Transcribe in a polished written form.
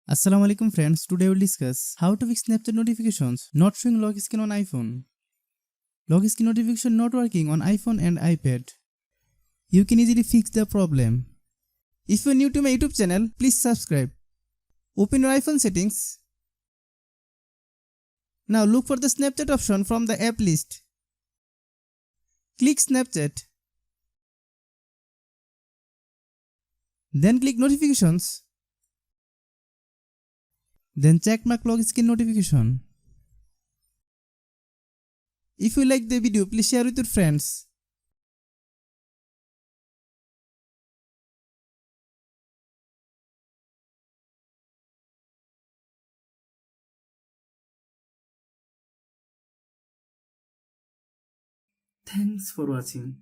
Assalamu alaikum friends, today we'll discuss how to fix Snapchat notifications not showing lock screen on iPhone. Lock screen notification not working on iPhone and iPad. You can easily fix the problem. If you are new to my YouTube channel, please subscribe. Open your iPhone settings. Now look for the Snapchat option from the app list. Click Snapchat. Then click Notifications. Then check mark lock screen notification. If you like the video, please share with your friends. Thanks for watching.